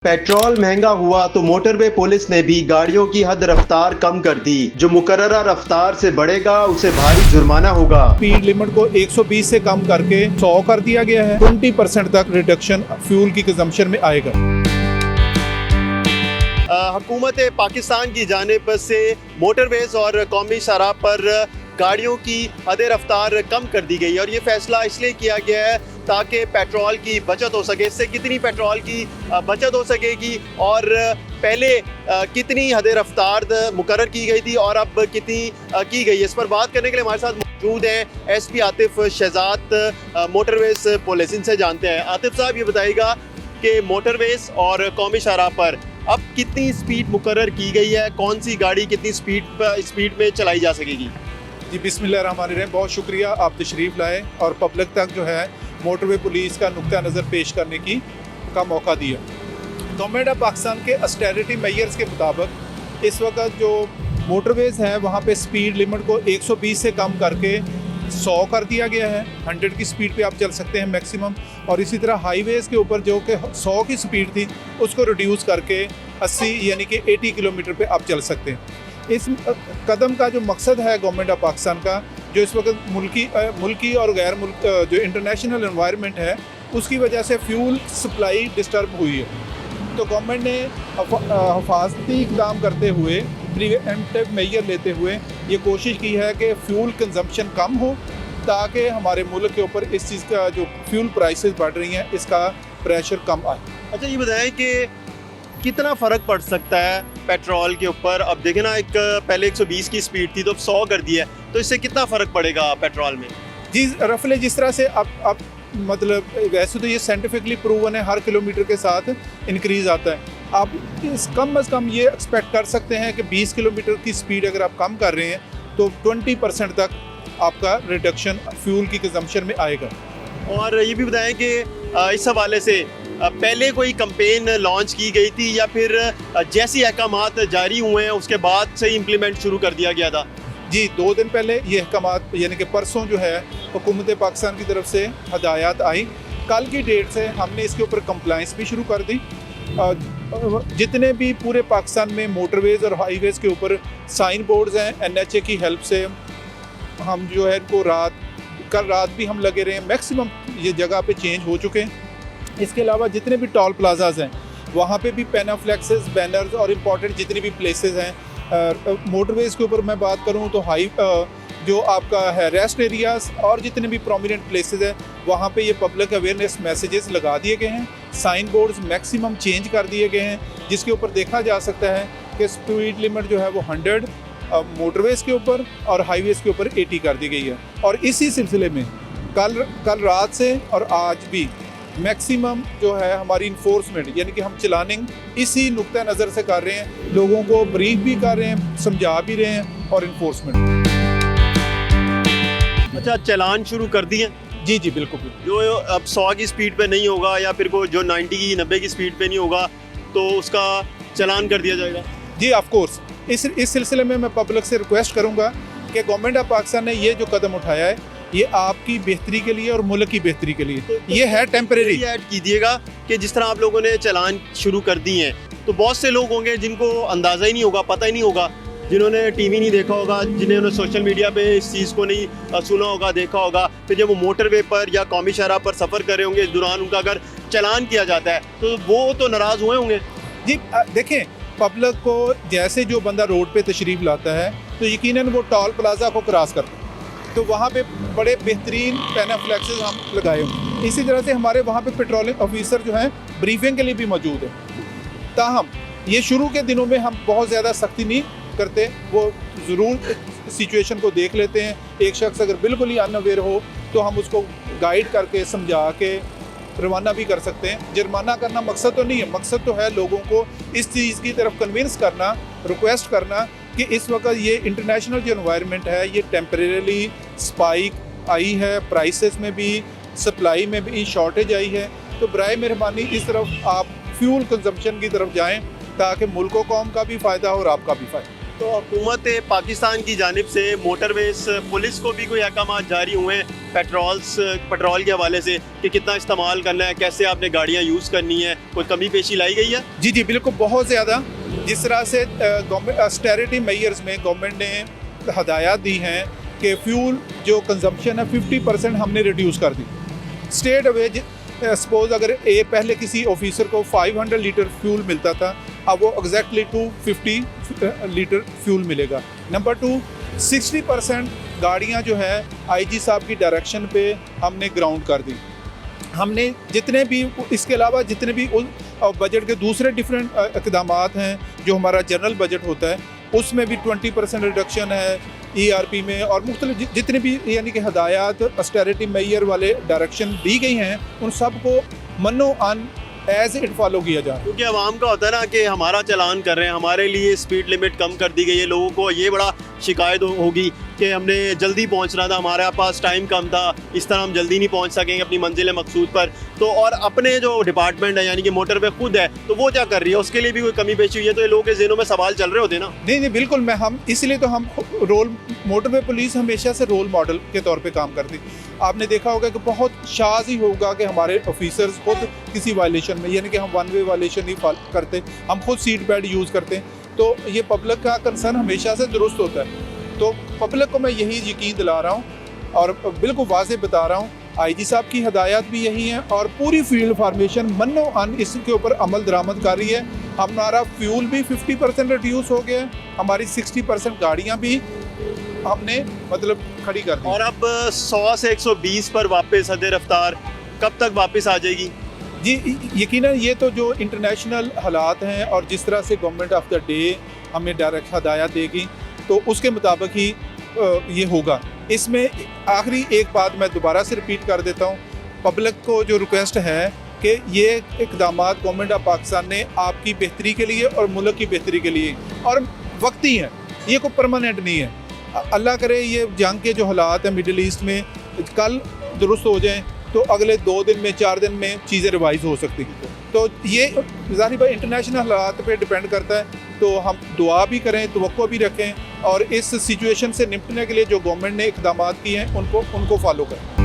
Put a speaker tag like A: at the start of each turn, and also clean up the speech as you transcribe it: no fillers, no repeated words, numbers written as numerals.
A: Petrol महंगा हुआ तो मोटरवे पुलिस ने भी गाड़ियों की हद रफ्तार कम कर दी। जो मुकर्ररा रफ्तार से बढ़ेगा उसे भारी जुर्माना होगा।
B: स्पीड लिमिट को 120 से कम करके 100 कर दिया गया है। 20% तक रिडक्शन फ्यूल की कंजम्पशन में आएगा।
A: हुकूमत पाकिस्तान की जानिब से मोटरवेज और कौमी शराब पर गाड़ियों की हद रफ्तार कम कर दी गई है और ये फैसला इसलिए किया गया है ताकि पेट्रोल की बचत हो सके। इससे कितनी पेट्रोल की बचत हो सकेगी और पहले कितनी हद रफ्तार मुकर्रर की गई थी और अब कितनी की गई है, इस पर बात करने के लिए हमारे साथ मौजूद हैं SP Atif Shahzad motorways police. इनसे जानते हैं। आतिफ साहब, ये बताइएगा कि मोटरवेज और कौमी शराब पर अब कितनी स्पीड मुकर्रर की गई है, कौन सी गाड़ी कितनी स्पीड में चलाई जा सकेगी?
B: जी बिस्मिल्लाहिर्रहमानिर्रहीम, बहुत शुक्रिया आप तशरीफ़ लाए और पब्लिक तक जो है मोटरवे पुलिस का नुक्ता नज़र पेश करने का मौका दिया। गवर्नमेंट ऑफ पाकिस्तान के ऑस्टेरिटी मेजर्स के मुताबिक इस वक्त जो मोटरवेज़ हैं वहाँ पे स्पीड लिमिट को 120 से कम करके 100 कर दिया गया है। 100 की स्पीड पे आप चल सकते हैं मैक्सिमम। और इसी तरह हाईवेज़ के ऊपर जो कि 100 की स्पीड थी उसको रिड्यूस करके 80 यानी कि 80 किलोमीटर पे आप चल सकते हैं। इस कदम का जो मकसद है गवर्नमेंट ऑफ पाकिस्तान का, जो इस वक्त मुल्की और गैर मुल्क जो इंटरनेशनल एनवायरनमेंट है उसकी वजह से फ्यूल सप्लाई डिस्टर्ब हुई है, तो गवर्नमेंट ने हिफाजती इक़दाम करते हुए प्रिवेंटिव मेजर लेते हुए ये कोशिश की है कि फ्यूल कंजम्पशन कम हो ताकि हमारे मुल्क के ऊपर इस चीज़ का जो फ्यूल प्राइसेस बढ़ रही हैं इसका प्रेशर कम आए।
A: अच्छा, ये बताएं कि कितना फ़र्क पड़ सकता है पेट्रोल के ऊपर? अब देखें ना, एक पहले 120 की स्पीड थी तो अब 100 कर दिया है, तो इससे कितना फ़र्क पड़ेगा पेट्रोल में?
B: जी रफले, जिस तरह से अब मतलब वैसे तो ये साइंटिफिकली प्रूवन है, हर किलोमीटर के साथ इंक्रीज़ आता है। आप इस कम अज़ कम ये एक्सपेक्ट कर सकते हैं कि 20 किलोमीटर की स्पीड अगर आप कम कर रहे हैं तो 20% तक आपका रिडक्शन फ्यूल की कंजम्पशन में आएगा।
A: और ये भी बताएं कि इस हवाले से पहले कोई कैंपेन लॉन्च की गई थी या फिर जैसी अहकामात जारी हुए हैं उसके बाद से इम्प्लीमेंट शुरू कर दिया गया था?
B: जी, 2 दिन पहले ये अहकामात यानी कि परसों जो है हुकूमत पाकिस्तान की तरफ से हदायत आई। कल की डेट से हमने इसके ऊपर कंप्लाइंस भी शुरू कर दी। जितने भी पूरे पाकिस्तान में मोटरवेज़ और हाईवेज़ के ऊपर साइन बोर्ड्स हैं, NHA की हेल्प से हम जो है इनको कल रात भी हम लगे रहे हैं, मैक्सिमम ये जगह पे चेंज हो चुके हैं। इसके अलावा जितने भी टोल प्लाजाज हैं वहाँ पे भी पेनाफ्लेक्सेस, बैनर्स और इम्पॉर्टेंट जितनी भी प्लेसेस हैं मोटरवेज़ के ऊपर मैं बात करूँ तो जो आपका है रेस्ट एरियाज़ और जितने भी प्रोमिनेंट प्लेसेस हैं वहाँ पे ये पब्लिक अवेयरनेस मैसेजेस लगा दिए गए हैं। साइन बोर्ड्स मैक्सिमम चेंज कर दिए गए हैं जिसके ऊपर देखा जा सकता है कि स्पीड लिमिट जो है वो 100 मोटरवेज़ के ऊपर और हाईवेज़ के ऊपर 80 कर दी गई है। और इसी सिलसिले में कल रात से और आज भी मैक्सिमम जो है हमारी इन्फोर्समेंट यानी कि हम चलानिंग इसी नुक्ता नज़र से कर रहे हैं, लोगों को ब्रीफ भी कर रहे हैं, समझा भी रहे हैं और इन्फोर्समेंट।
A: अच्छा, चलान शुरू कर दिए?
B: जी जी बिल्कुल।
A: जो अब 100 की स्पीड पे नहीं होगा या फिर जो 90 की स्पीड पे नहीं होगा तो उसका चलान कर दिया जाएगा? जी
B: ऑफ कोर्स। इस सिलसिले में मैं पब्लिक से रिक्वेस्ट करूंगा कि गवर्नमेंट ऑफ पाकिस्तान ने ये जो कदम उठाया है ये आपकी बेहतरी के लिए और मुल्क की बेहतरी के लिए ये है टेम्परेरी।
A: ऐड कीजिएगा कि जिस तरह आप लोगों ने चलान शुरू कर दिए हैं तो बहुत से लोग होंगे जिनको अंदाज़ा ही नहीं होगा, पता ही नहीं होगा, जिन्होंने टीवी नहीं देखा होगा, जिन्होंने सोशल मीडिया पे इस चीज़ को नहीं सुना होगा, देखा होगा, फिर जब वो मोटरवे पर या कौमी शराब पर सफ़र कर रहे होंगे, इस दौरान उनका अगर चलान किया जाता है तो वो तो नाराज़ हुए होंगे।
B: जी देखें, पब्लिक को जैसे जो बंदा रोड पे तशरीफ़ लाता है तो यकीनन वो टोल प्लाजा को क्रॉस करता है तो वहाँ पे बड़े बेहतरीन पेनाफ्लेक्सेस हम लगाए हों। इसी तरह से हमारे वहाँ पे पेट्रोलिंग ऑफिसर जो हैं ब्रीफिंग के लिए भी मौजूद है। ताहम ये शुरू के दिनों में हम बहुत ज़्यादा सख्ती नहीं करते, वो ज़रूर सिचुएशन को देख लेते हैं। एक शख्स अगर बिल्कुल ही अनअवेयर हो तो हम उसको गाइड करके समझा के रवाना भी कर सकते हैं। जुर्माना करना मकसद तो नहीं है, मकसद तो है लोगों को इस चीज़ की तरफ कन्विंस करना, रिक्वेस्ट करना कि इस वक्त ये इंटरनेशनल जो एनवायरनमेंट है ये टेम्परेरी स्पाइक आई है, प्राइसेस में भी, सप्लाई में भी शॉर्टेज आई है, तो बराए मेहरबानी इस तरफ आप फ्यूल कंजम्पशन की तरफ जाएं ताकि मुल्क कौम का भी फ़ायदा हो और आपका भी फ़ायदा।
A: तो हुकूमत पाकिस्तान की जानिब से मोटरवेज पुलिस को भी कोई अहकाम जारी हुए हैं पेट्रोल के हवाले से कि कितना इस्तेमाल करना है, कैसे आपने गाड़ियाँ यूज़ करनी है, कोई कमी पेशी लाई गई है?
B: जी जी बिल्कुल, बहुत ज़्यादा। जिस तरह से गवर्नमेंट ऑस्टेरिटी मेजर्स में गवर्नमेंट ने हदायत दी हैं कि फ्यूल जो कंजम्पशन है 50% हमने रिड्यूस कर दी स्टेट अवे। सपोज अगर पहले किसी ऑफिसर को 500 लीटर फ्यूल मिलता था, अब वो एग्जैक्टली 250 लीटर फ्यूल मिलेगा। नंबर 2, 60% गाड़ियाँ जो है आईजी साहब की डायरेक्शन पे हमने ग्राउंड कर दी। हमने जितने भी इसके अलावा जितने भी बजट के दूसरे डिफरेंट इक़दामात हैं, जो हमारा जनरल बजट होता है उसमें भी 20% रिडक्शन है ERP में, और मुख्तलिफ जितने भी यानी कि हदायत ऑस्टेरिटी मेजर वाले डायरेक्शन दी गई हैं उन सब को मनो अन एज इट फॉलो किया जाए।
A: क्योंकि आवाम का होता है ना कि हमारा चालान कर रहे हैं, हमारे लिए स्पीड लिमिट कम कर दी गई है, लोगों को ये बड़ा शिकायत होगी कि हमने जल्दी पहुंचना था, हमारे पास टाइम कम था, इस तरह हम जल्दी नहीं पहुंच सकेंगे अपनी मंजिल मकसूद पर। तो और अपने जो डिपार्टमेंट है यानी कि मोटरवे खुद है, तो वो क्या कर रही है, उसके लिए भी कोई कमी पेशी हुई है? तो ये लोगों के ज़हनों में सवाल चल रहे होते हैं ना।
B: नहीं बिल्कुल, हम इसलिए तो हम मोटरवे पुलिस हमेशा से रोल मॉडल के तौर पे काम करती। आपने देखा होगा कि बहुत शाज ही होगा कि हमारे ऑफिसर्स खुद किसी वायलेशन में, यानी कि हम 1 वे वायलेशन नहीं करते, हम खुद सीट बेल्ट यूज़ करते हैं, तो ये पब्लिक का कंसर्न हमेशा से दुरुस्त होता है। तो पब्लिक को मैं यही यकीन दिला रहा हूँ और बिल्कुल वाज़ेह बता रहा हूँ, आईजी साहब की हदायत भी यही है और पूरी फील्ड फार्मेशन मनो अन इसके ऊपर अमल दरामद कर रही है। हमारा फ्यूल भी 50% रिड्यूस हो गया है, हमारी 60% गाड़ियाँ भी हमने मतलब खड़ी कर दी।
A: और अब 100 से 120 पर वापस हद रफ्तार कब तक वापस आ जाएगी?
B: जी यकीनन ये तो जो इंटरनेशनल हालात हैं और जिस तरह से गवर्नमेंट ऑफ द डे हमें डायरेक्ट हदायत देगी तो उसके मुताबिक ही ये होगा। इसमें आखिरी एक बात मैं दोबारा से रिपीट कर देता हूँ, पब्लिक को जो रिक्वेस्ट है कि ये इक़दामात गवर्नमेंट ऑफ पाकिस्तान ने आपकी बेहतरी के लिए और मुल्क की बेहतरी के लिए और वक्ती हैं, ये कोई परमानेंट नहीं है। अल्लाह करे ये जंग के जो हालात हैं मिडिल ईस्ट में कल दुरुस्त हो जाएं तो अगले 2 दिन में 4 दिन में चीज़ें रिवाइज हो सकती हैं। तो ये ज़ाहिर बात इंटरनेशनल हालात पे डिपेंड करता है, तो हम दुआ भी करें, तवक्को भी रखें और इस सिचुएशन से निपटने के लिए जो गवर्नमेंट ने इक़दामात किए हैं उनको फॉलो करें।